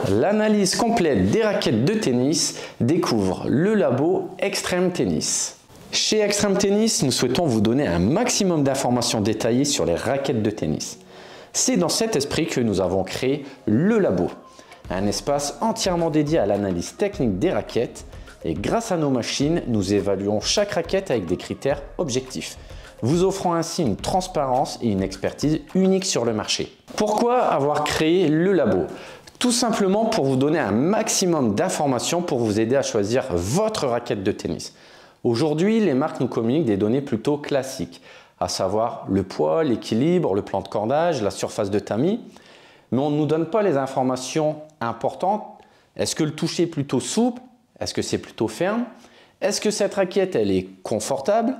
L'analyse complète des raquettes de tennis, découvre le labo Extreme Tennis. Chez Extreme Tennis, nous souhaitons vous donner un maximum d'informations détaillées sur les raquettes de tennis. C'est dans cet esprit que nous avons créé le labo, un espace entièrement dédié à l'analyse technique des raquettes, et grâce à nos machines, nous évaluons chaque raquette avec des critères objectifs, vous offrant ainsi une transparence et une expertise unique sur le marché. Pourquoi avoir créé le labo? Tout simplement pour vous donner un maximum d'informations pour vous aider à choisir votre raquette de tennis. Aujourd'hui, les marques nous communiquent des données plutôt classiques, à savoir le poids, l'équilibre, le plan de cordage, la surface de tamis, mais on ne nous donne pas les informations importantes. Est-ce que le toucher est plutôt souple? Est-ce que c'est plutôt ferme? Est-ce que cette raquette elle est confortable?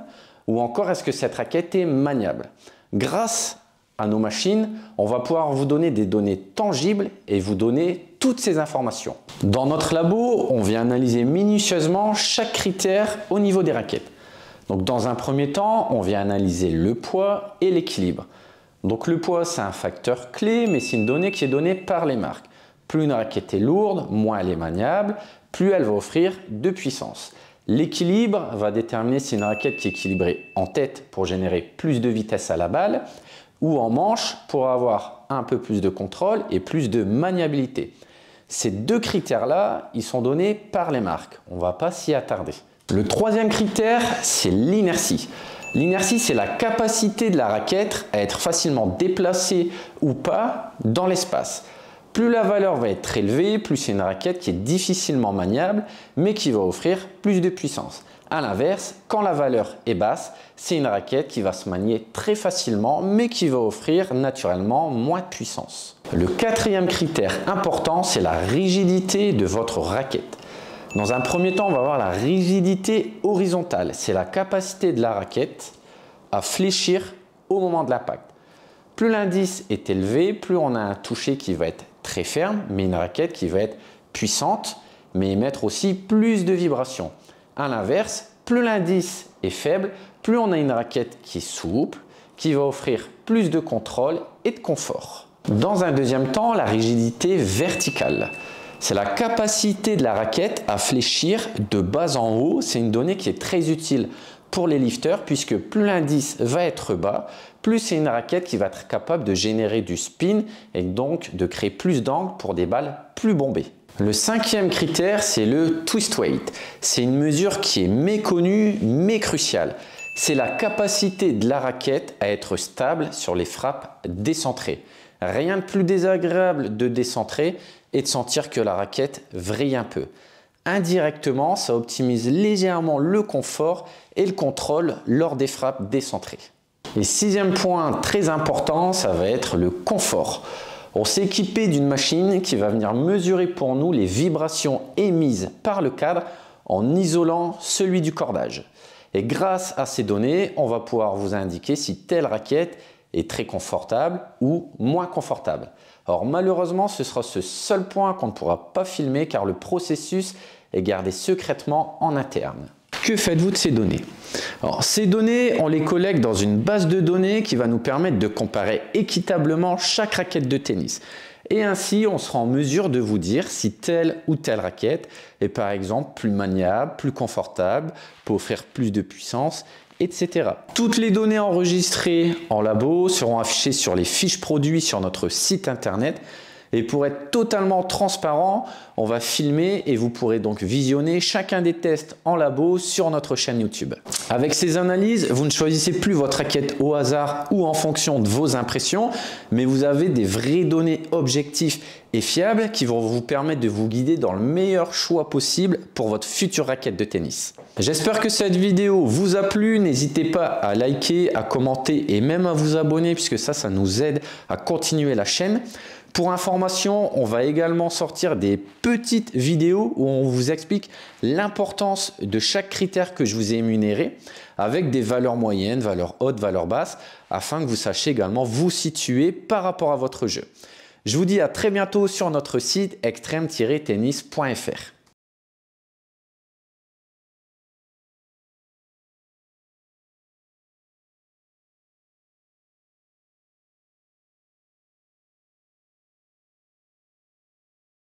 Ou encore est-ce que cette raquette est maniable? Grâce à nos machines, on va pouvoir vous donner des données tangibles et vous donner toutes ces informations. Dans notre labo, on vient analyser minutieusement chaque critère au niveau des raquettes. Donc dans un premier temps, on vient analyser le poids et l'équilibre. Donc le poids, c'est un facteur clé, mais c'est une donnée qui est donnée par les marques. Plus une raquette est lourde, moins elle est maniable, plus elle va offrir de puissance. L'équilibre va déterminer si une raquette qui est équilibrée en tête pour générer plus de vitesse à la balle ou en manche pour avoir un peu plus de contrôle et plus de maniabilité. Ces deux critères-là, ils sont donnés par les marques. On ne va pas s'y attarder. Le troisième critère, c'est l'inertie. L'inertie, c'est la capacité de la raquette à être facilement déplacée ou pas dans l'espace. Plus la valeur va être élevée, plus c'est une raquette qui est difficilement maniable, mais qui va offrir plus de puissance. A l'inverse, quand la valeur est basse, c'est une raquette qui va se manier très facilement, mais qui va offrir naturellement moins de puissance. Le quatrième critère important, c'est la rigidité de votre raquette. Dans un premier temps, on va voir la rigidité horizontale. C'est la capacité de la raquette à fléchir au moment de l'impact. Plus l'indice est élevé, plus on a un toucher qui va être très ferme, mais une raquette qui va être puissante, mais émettre aussi plus de vibrations. A l'inverse, plus l'indice est faible, plus on a une raquette qui est souple, qui va offrir plus de contrôle et de confort. Dans un deuxième temps, la rigidité verticale. C'est la capacité de la raquette à fléchir de bas en haut. C'est une donnée qui est très utile pour les lifters puisque plus l'indice va être bas, plus c'est une raquette qui va être capable de générer du spin et donc de créer plus d'angle pour des balles plus bombées. Le cinquième critère, c'est le twist weight. C'est une mesure qui est méconnue mais cruciale. C'est la capacité de la raquette à être stable sur les frappes décentrées. Rien de plus désagréable de décentrer et de sentir que la raquette vrille un peu. Indirectement, ça optimise légèrement le confort et le contrôle lors des frappes décentrées. Et sixième point très important, ça va être le confort. On s'est équipé d'une machine qui va venir mesurer pour nous les vibrations émises par le cadre en isolant celui du cordage. Et grâce à ces données, on va pouvoir vous indiquer si telle raquette est très confortable ou moins confortable. Alors malheureusement, ce sera ce seul point qu'on ne pourra pas filmer car le processus est gardé secrètement en interne. Que faites-vous de ces données? Alors, ces données, on les collecte dans une base de données qui va nous permettre de comparer équitablement chaque raquette de tennis. Et ainsi, on sera en mesure de vous dire si telle ou telle raquette est par exemple plus maniable, plus confortable, peut offrir plus de puissance, etc. Toutes les données enregistrées en labo seront affichées sur les fiches produits sur notre site internet. Et pour être totalement transparent, on va filmer et vous pourrez donc visionner chacun des tests en labo sur notre chaîne YouTube. Avec ces analyses, vous ne choisissez plus votre raquette au hasard ou en fonction de vos impressions, mais vous avez des vraies données objectives et fiables qui vont vous permettre de vous guider dans le meilleur choix possible pour votre future raquette de tennis. J'espère que cette vidéo vous a plu. N'hésitez pas à liker, à commenter et même à vous abonner puisque ça nous aide à continuer la chaîne. Pour information, on va également sortir des petites vidéos où on vous explique l'importance de chaque critère que je vous ai énuméré avec des valeurs moyennes, valeurs hautes, valeurs basses afin que vous sachiez également vous situer par rapport à votre jeu. Je vous dis à très bientôt sur notre site extreme-tennis.fr.